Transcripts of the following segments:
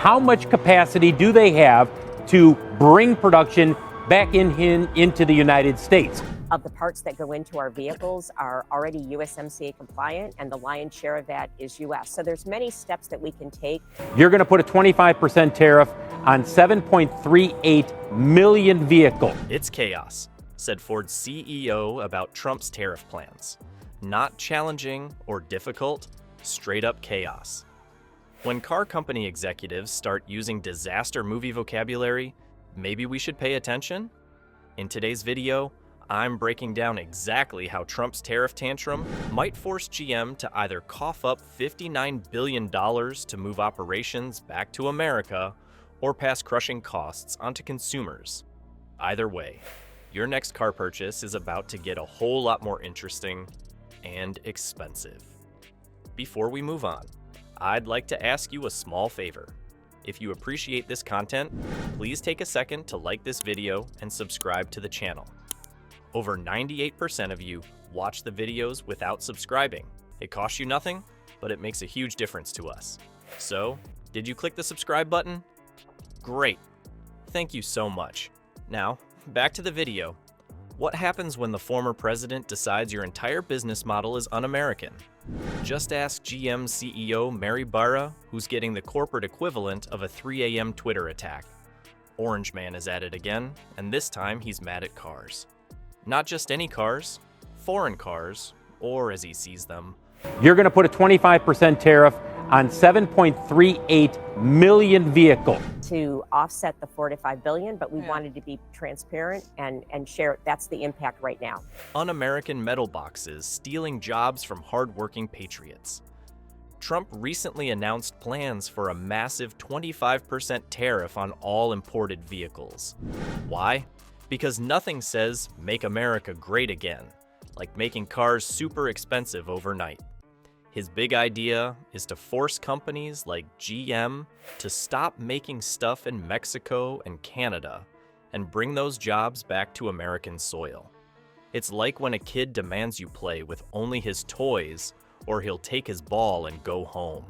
how much capacity do they have to bring production back into the United States? Of the parts that go into our vehicles are already USMCA compliant, and the lion's share of that is US. So there's many steps that we can take. You're going to put a 25% tariff on 7.38 million vehicles. It's chaos, said Ford's CEO about Trump's tariff plans. Not challenging or difficult, straight up chaos. When car company executives start using disaster movie vocabulary, maybe we should pay attention? In today's video, I'm breaking down exactly how Trump's tariff tantrum might force GM to either cough up $59 billion to move operations back to America or pass crushing costs onto consumers. Either way, your next car purchase is about to get a whole lot more interesting and expensive. Before we move on, I'd like to ask you a small favor. If you appreciate this content, please take a second to like this video and subscribe to the channel. Over 98% of you watch the videos without subscribing. It costs you nothing, but it makes a huge difference to us. So, did you click the subscribe button? Great. Thank you so much. Now, back to the video. What happens when the former president decides your entire business model is un-American? Just ask GM CEO Mary Barra, who's getting the corporate equivalent of a 3 a.m. Twitter attack. Orange Man is at it again, and this time he's mad at cars. Not just any cars, foreign cars, or as he sees them. You're going to put a 25% tariff on 7.38 million vehicles. To offset the $4 to $5 billion, but we wanted to be transparent and share it. That's the impact right now. Un-American metal boxes stealing jobs from hardworking patriots. Trump recently announced plans for a massive 25% tariff on all imported vehicles. Why? Because nothing says "Make America Great Again," like making cars super expensive overnight. His big idea is to force companies like GM to stop making stuff in Mexico and Canada and bring those jobs back to American soil. It's like when a kid demands you play with only his toys, or he'll take his ball and go home.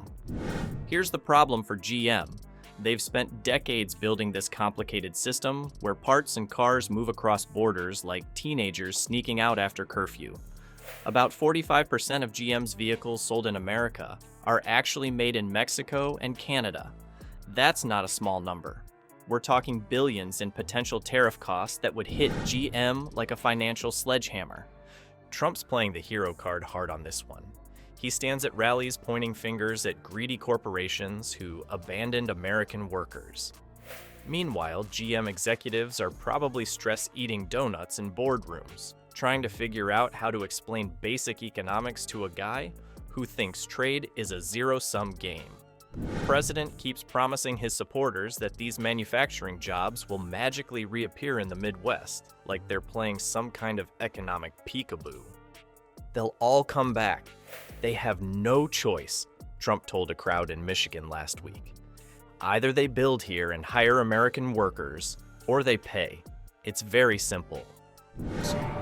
Here's the problem for GM. They've spent decades building this complicated system where parts and cars move across borders like teenagers sneaking out after curfew. About 45% of GM's vehicles sold in America are actually made in Mexico and Canada. That's not a small number. We're talking billions in potential tariff costs that would hit GM like a financial sledgehammer. Trump's playing the hero card hard on this one. He stands at rallies pointing fingers at greedy corporations who abandoned American workers. Meanwhile, GM executives are probably stress-eating donuts in boardrooms, trying to figure out how to explain basic economics to a guy who thinks trade is a zero-sum game. The president keeps promising his supporters that these manufacturing jobs will magically reappear in the Midwest, like they're playing some kind of economic peekaboo. They'll all come back. They have no choice, Trump told a crowd in Michigan last week. Either they build here and hire American workers, or they pay. It's very simple.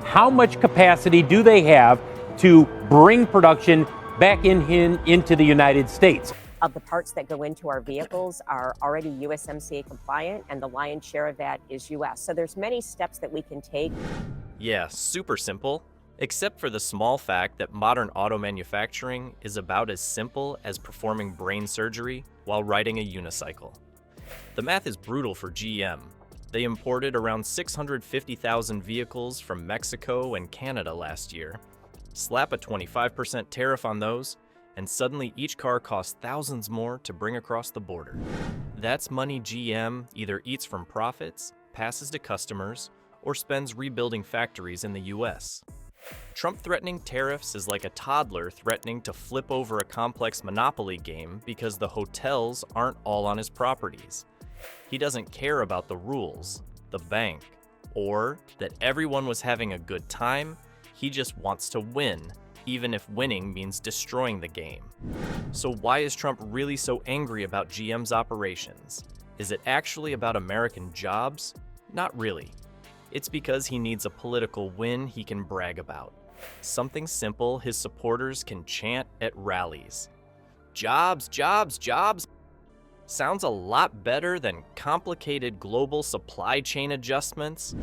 How much capacity do they have to bring production back into the United States? Of the parts that go into our vehicles are already USMCA compliant, and the lion's share of that is US. So there's many steps that we can take. Yeah, super simple. Except for the small fact that modern auto manufacturing is about as simple as performing brain surgery while riding a unicycle. The math is brutal for GM. They imported around 650,000 vehicles from Mexico and Canada last year. Slap a 25% tariff on those, and suddenly each car costs thousands more to bring across the border. That's money GM either eats from profits, passes to customers, or spends rebuilding factories in the US. Trump threatening tariffs is like a toddler threatening to flip over a complex Monopoly game because the hotels aren't all on his properties. He doesn't care about the rules, the bank, or that everyone was having a good time. He just wants to win, even if winning means destroying the game. So why is Trump really so angry about GM's operations? Is it actually about American jobs? Not really. It's because he needs a political win he can brag about. Something simple his supporters can chant at rallies. Jobs, jobs, jobs. Sounds a lot better than complicated global supply chain adjustments.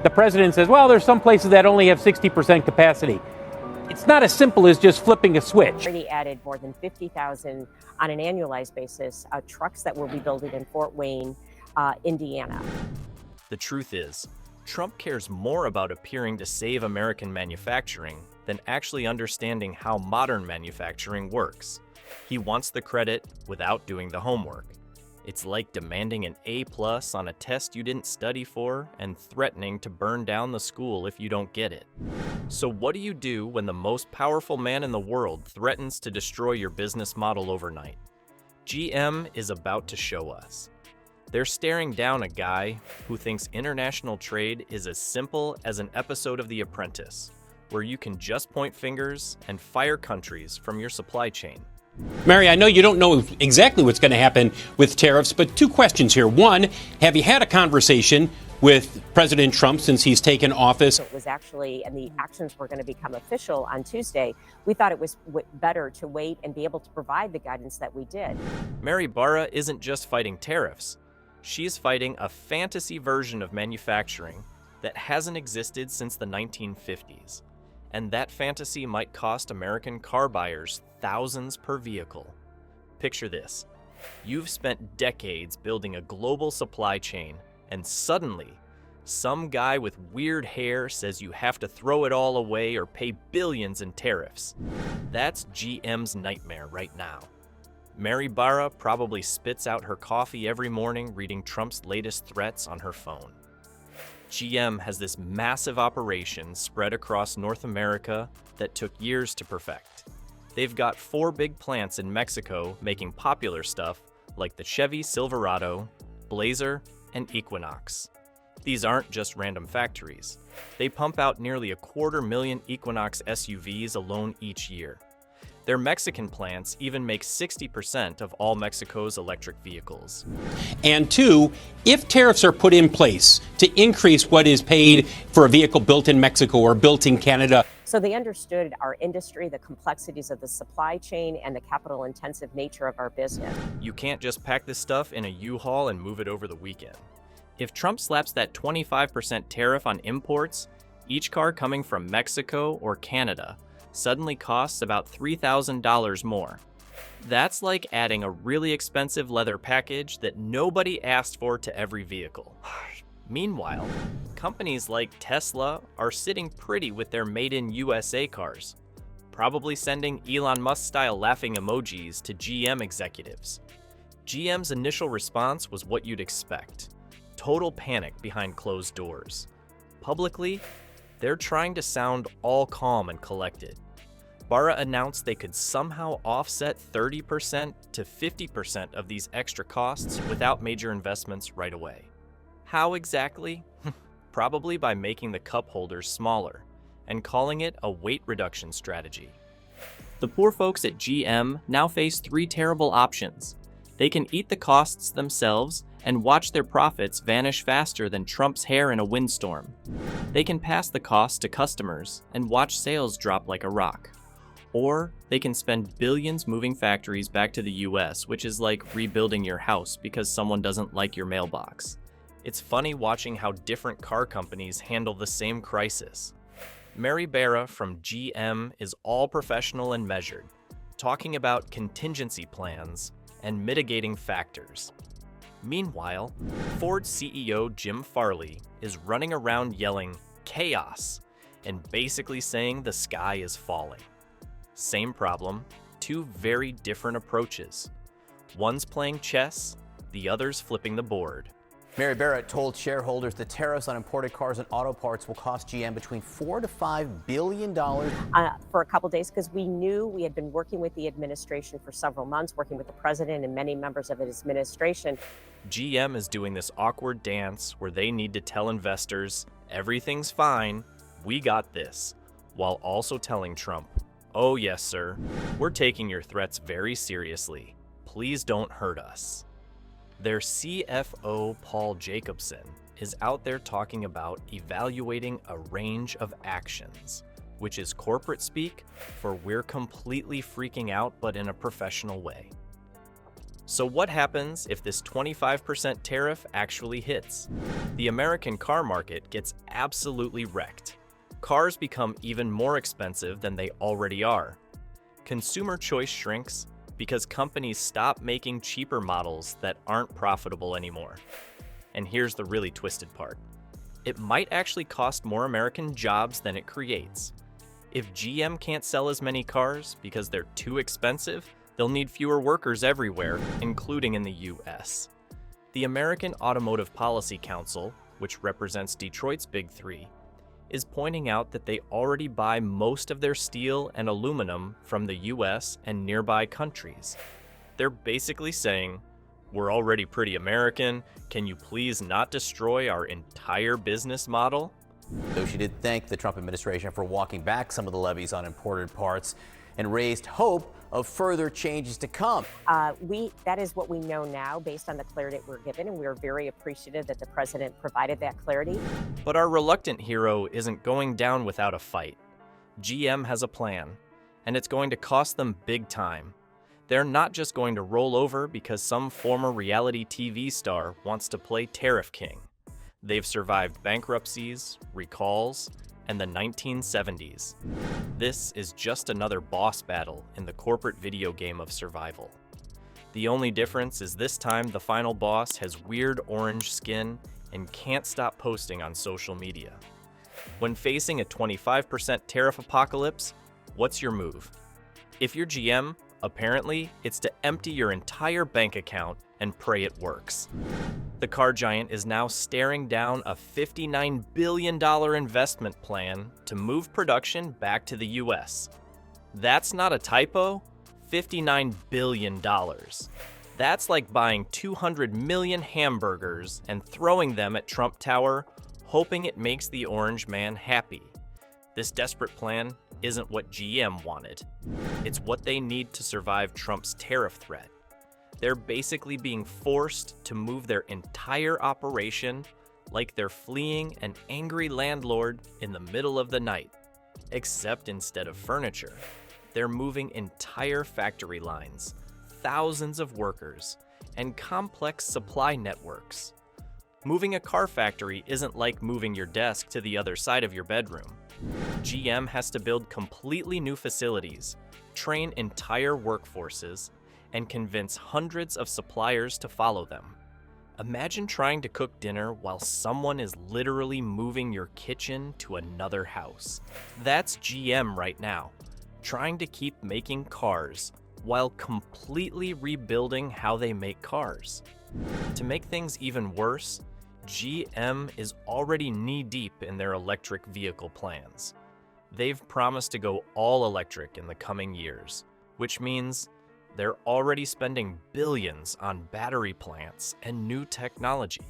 The president says, well, there's some places that only have 60% capacity. It's not as simple as just flipping a switch. Already added more than 50,000 on an annualized basis trucks that will be building in Fort Wayne, Indiana. The truth is, Trump cares more about appearing to save American manufacturing than actually understanding how modern manufacturing works. He wants the credit without doing the homework. It's like demanding an A+ on a test you didn't study for and threatening to burn down the school if you don't get it. So what do you do when the most powerful man in the world threatens to destroy your business model overnight? GM is about to show us. They're staring down a guy who thinks international trade is as simple as an episode of The Apprentice, where you can just point fingers and fire countries from your supply chain. Mary, I know you don't know exactly what's going to happen with tariffs, but two questions here. One, have you had a conversation with President Trump since he's taken office? It was actually, and the actions were going to become official on Tuesday. We thought it was better to wait and be able to provide the guidance that we did. Mary Barra isn't just fighting tariffs. She's fighting a fantasy version of manufacturing that hasn't existed since the 1950s. And that fantasy might cost American car buyers thousands per vehicle. Picture this. You've spent decades building a global supply chain, and suddenly, some guy with weird hair says you have to throw it all away or pay billions in tariffs. That's GM's nightmare right now. Mary Barra probably spits out her coffee every morning reading Trump's latest threats on her phone. GM has this massive operation spread across North America that took years to perfect. They've got 4 big plants in Mexico making popular stuff like the Chevy Silverado, Blazer, and Equinox. These aren't just random factories. They pump out nearly 250,000 Equinox SUVs alone each year. Their Mexican plants even make 60% of all Mexico's electric vehicles. And two, if tariffs are put in place to increase what is paid for a vehicle built in Mexico or built in Canada. So they understood our industry, the complexities of the supply chain, and the capital-intensive nature of our business. You can't just pack this stuff in a U-Haul and move it over the weekend. If Trump slaps that 25% tariff on imports, each car coming from Mexico or Canada suddenly costs about $3,000 more. That's like adding a really expensive leather package that nobody asked for to every vehicle. Meanwhile, companies like Tesla are sitting pretty with their Made in USA cars, probably sending Elon Musk-style laughing emojis to GM executives. GM's initial response was what you'd expect. Total panic behind closed doors. Publicly, they're trying to sound all calm and collected. Barra announced they could somehow offset 30% to 50% of these extra costs without major investments right away. How exactly? Probably by making the cup holders smaller and calling it a weight reduction strategy. The poor folks at GM now face 3 terrible options. They can eat the costs themselves and watch their profits vanish faster than Trump's hair in a windstorm. They can pass the cost to customers and watch sales drop like a rock. Or they can spend billions moving factories back to the US, which is like rebuilding your house because someone doesn't like your mailbox. It's funny watching how different car companies handle the same crisis. Mary Barra from GM is all professional and measured, talking about contingency plans and mitigating factors. Meanwhile, Ford CEO Jim Farley is running around yelling chaos and basically saying the sky is falling. Same problem, 2 very different approaches. One's playing chess, the other's flipping the board. Mary Barrett told shareholders the tariffs on imported cars and auto parts will cost GM between $4 to $5 billion. For a couple days, because we knew we had been working with the administration for several months, working with the president and many members of his administration. GM is doing this awkward dance where they need to tell investors, everything's fine, we got this, while also telling Trump, oh yes sir, we're taking your threats very seriously. Please don't hurt us. Their CFO, Paul Jacobson, is out there talking about evaluating a range of actions, which is corporate speak for we're completely freaking out but in a professional way. So what happens if this 25% tariff actually hits? The American car market gets absolutely wrecked. Cars become even more expensive than they already are. Consumer choice shrinks because companies stop making cheaper models that aren't profitable anymore. And here's the really twisted part. It might actually cost more American jobs than it creates. If GM can't sell as many cars because they're too expensive, they'll need fewer workers everywhere, including in the US. The American Automotive Policy Council, which represents Detroit's Big Three, is pointing out that they already buy most of their steel and aluminum from the US and nearby countries. They're basically saying, we're already pretty American, can you please not destroy our entire business model? Though she did thank the Trump administration for walking back some of the levies on imported parts and raised hope of further changes to come. That is what we know now based on the clarity that we're given, and we are very appreciative that the president provided that clarity. But our reluctant hero isn't going down without a fight. GM has a plan, and it's going to cost them big time. They're not just going to roll over because some former reality TV star wants to play Tariff King. They've survived bankruptcies, recalls, and the 1970s. This is just another boss battle in the corporate video game of survival. The only difference is this time the final boss has weird orange skin and can't stop posting on social media. When facing a 25% tariff apocalypse, what's your move? If you're GM, apparently it's to empty your entire bank account and pray it works. The car giant is now staring down a $59 billion investment plan to move production back to the US. That's not a typo, $59 billion. That's like buying 200 million hamburgers and throwing them at Trump Tower, hoping it makes the orange man happy. This desperate plan isn't what GM wanted. It's what they need to survive Trump's tariff threat. They're basically being forced to move their entire operation like they're fleeing an angry landlord in the middle of the night. Except instead of furniture, they're moving entire factory lines, thousands of workers, and complex supply networks. Moving a car factory isn't like moving your desk to the other side of your bedroom. GM has to build completely new facilities, train entire workforces, and convince hundreds of suppliers to follow them. Imagine trying to cook dinner while someone is literally moving your kitchen to another house. That's GM right now, trying to keep making cars while completely rebuilding how they make cars. To make things even worse, GM is already knee-deep in their electric vehicle plans. They've promised to go all electric in the coming years, which means they're already spending billions on battery plants and new technology.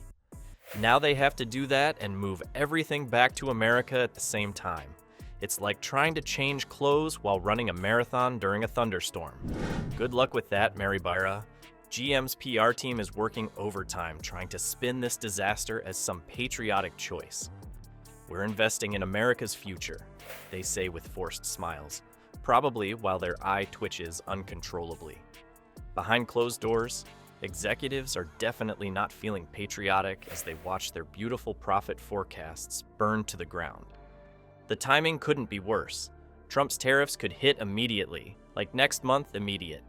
Now they have to do that and move everything back to America at the same time. It's like trying to change clothes while running a marathon during a thunderstorm. Good luck with that, Mary Byra. GM's PR team is working overtime trying to spin this disaster as some patriotic choice. We're investing in America's future, they say with forced smiles, probably while their eye twitches uncontrollably. Behind closed doors, executives are definitely not feeling patriotic as they watch their beautiful profit forecasts burn to the ground. The timing couldn't be worse. Trump's tariffs could hit immediately, like next month immediate.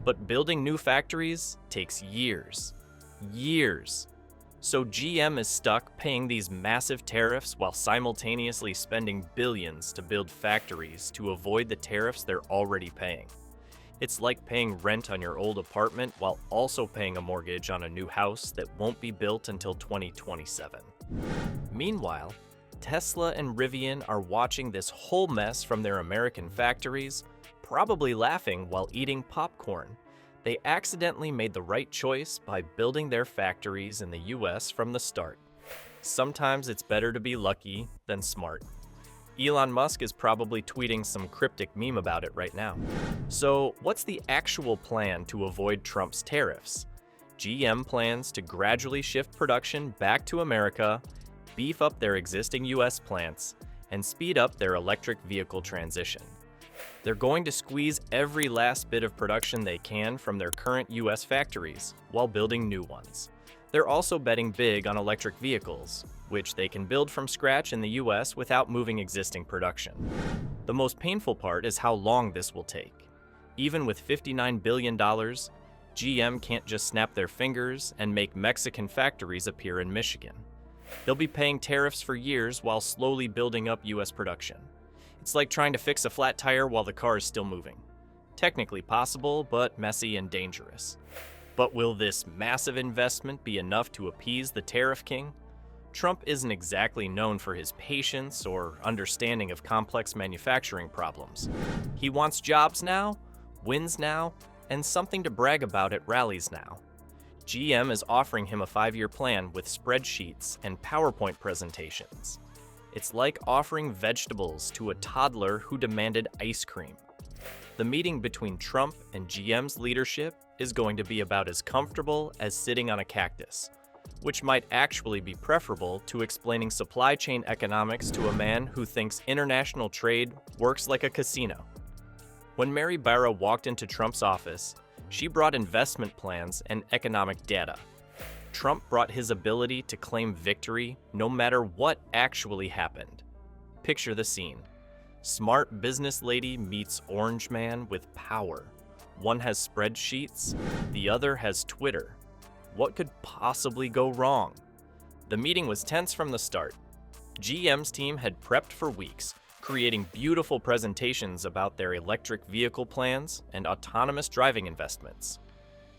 But building new factories takes years. Years. So GM is stuck paying these massive tariffs while simultaneously spending billions to build factories to avoid the tariffs they're already paying. It's like paying rent on your old apartment while also paying a mortgage on a new house that won't be built until 2027. Meanwhile, Tesla and Rivian are watching this whole mess from their American factories, probably laughing while eating popcorn. They accidentally made the right choice by building their factories in the US from the start. Sometimes it's better to be lucky than smart. Elon Musk is probably tweeting some cryptic meme about it right now. So, what's the actual plan to avoid Trump's tariffs? GM plans to gradually shift production back to America, beef up their existing US plants, and speed up their electric vehicle transition. They're going to squeeze every last bit of production they can from their current US factories while building new ones. They're also betting big on electric vehicles, which they can build from scratch in the US without moving existing production. The most painful part is how long this will take. Even with $59 billion, GM can't just snap their fingers and make Mexican factories appear in Michigan. They'll be paying tariffs for years while slowly building up US production. It's like trying to fix a flat tire while the car is still moving. Technically possible, but messy and dangerous. But will this massive investment be enough to appease the tariff king? Trump isn't exactly known for his patience or understanding of complex manufacturing problems. He wants jobs now, wins now, and something to brag about at rallies now. GM is offering him a 5-year plan with spreadsheets and PowerPoint presentations. It's like offering vegetables to a toddler who demanded ice cream. The meeting between Trump and GM's leadership is going to be about as comfortable as sitting on a cactus, which might actually be preferable to explaining supply chain economics to a man who thinks international trade works like a casino. When Mary Barra walked into Trump's office, she brought investment plans and economic data. Trump brought his ability to claim victory no matter what actually happened. Picture the scene. Smart business lady meets orange man with power. One has spreadsheets, the other has Twitter. What could possibly go wrong? The meeting was tense from the start. GM's team had prepped for weeks, creating beautiful presentations about their electric vehicle plans and autonomous driving investments.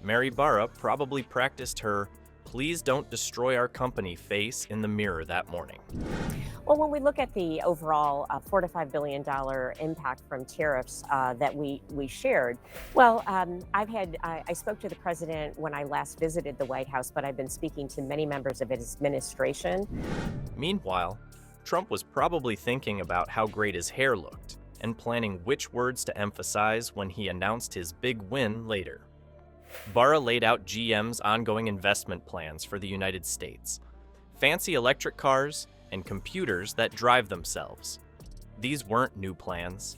Mary Barra probably practiced her "please don't destroy our company" face in the mirror that morning. Well, when we look at the overall $4 to $5 billion impact from tariffs that we shared, well, I spoke to the president when I last visited the White House, but I've been speaking to many members of his administration. Meanwhile, Trump was probably thinking about how great his hair looked and planning which words to emphasize when he announced his big win later. Barra laid out GM's ongoing investment plans for the United States: fancy electric cars and computers that drive themselves. These weren't new plans.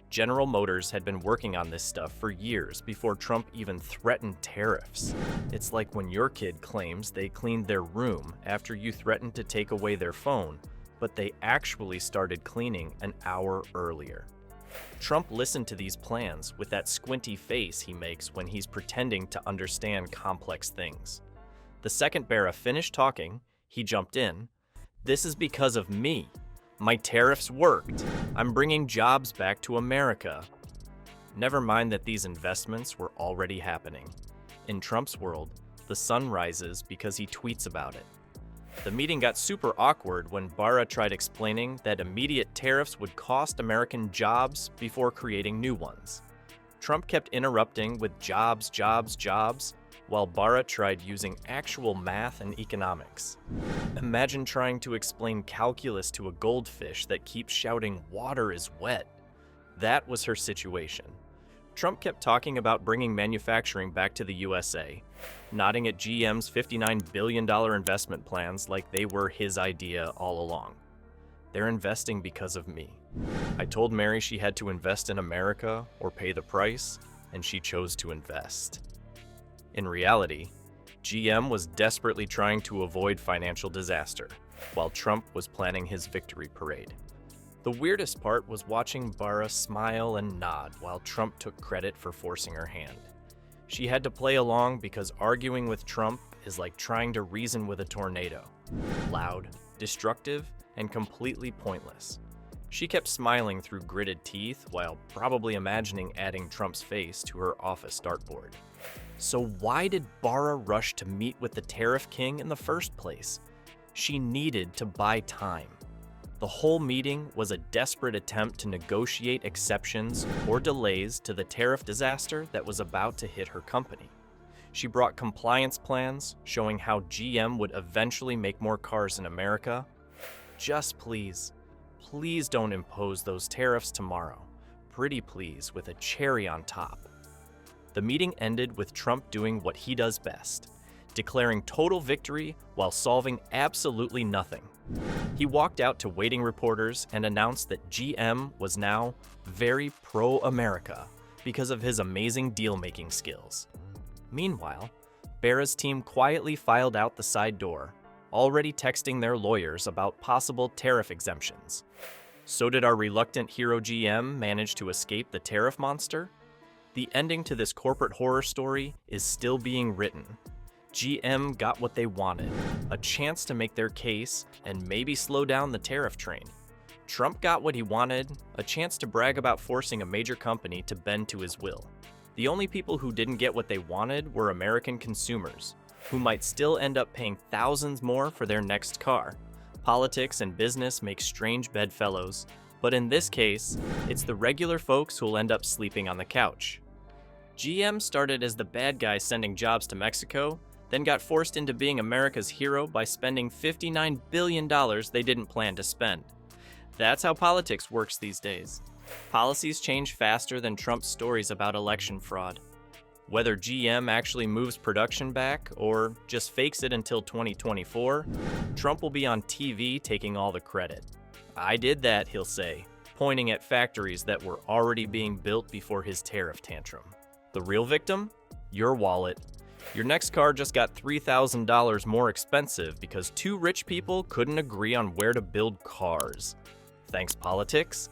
General Motors had been working on this stuff for years before Trump even threatened tariffs. It's like when your kid claims they cleaned their room after you threatened to take away their phone, but they actually started cleaning an hour earlier. Trump listened to these plans with that squinty face he makes when he's pretending to understand complex things. The second Barra finished talking, he jumped in. "This is because of me. My tariffs worked. I'm bringing jobs back to America." Never mind that these investments were already happening. In Trump's world, the sun rises because he tweets about it. The meeting got super awkward when Barra tried explaining that immediate tariffs would cost American jobs before creating new ones. Trump kept interrupting with jobs, jobs, jobs, while Barra tried using actual math and economics. Imagine trying to explain calculus to a goldfish that keeps shouting, "Water is wet." That was her situation. Trump kept talking about bringing manufacturing back to the USA, nodding at GM's $59 billion investment plans like they were his idea all along. "They're investing because of me. I told Mary she had to invest in America or pay the price, and she chose to invest." In reality, GM was desperately trying to avoid financial disaster, while Trump was planning his victory parade. The weirdest part was watching Barra smile and nod while Trump took credit for forcing her hand. She had to play along because arguing with Trump is like trying to reason with a tornado. Loud, destructive, and completely pointless. She kept smiling through gritted teeth while probably imagining adding Trump's face to her office dartboard. So why did Barra rush to meet with the tariff king in the first place? She needed to buy time. The whole meeting was a desperate attempt to negotiate exceptions or delays to the tariff disaster that was about to hit her company. She brought compliance plans showing how GM would eventually make more cars in America. Just please, please don't impose those tariffs tomorrow. Pretty please, with a cherry on top. The meeting ended with Trump doing what he does best, declaring total victory while solving absolutely nothing. He walked out to waiting reporters and announced that GM was now very pro-America because of his amazing deal-making skills. Meanwhile, Bera's team quietly filed out the side door, already texting their lawyers about possible tariff exemptions. So did our reluctant hero GM manage to escape the tariff monster? The ending to this corporate horror story is still being written. GM got what they wanted, a chance to make their case and maybe slow down the tariff train. Trump got what he wanted, a chance to brag about forcing a major company to bend to his will. The only people who didn't get what they wanted were American consumers, who might still end up paying thousands more for their next car. Politics and business make strange bedfellows, but in this case, it's the regular folks who'll end up sleeping on the couch. GM started as the bad guy sending jobs to Mexico, then got forced into being America's hero by spending $59 billion they didn't plan to spend. That's how politics works these days. Policies change faster than Trump's stories about election fraud. Whether GM actually moves production back or just fakes it until 2024, Trump will be on TV taking all the credit. "I did that," he'll say, pointing at factories that were already being built before his tariff tantrum. The real victim? Your wallet. Your next car just got $3,000 more expensive because two rich people couldn't agree on where to build cars. Thanks, politics.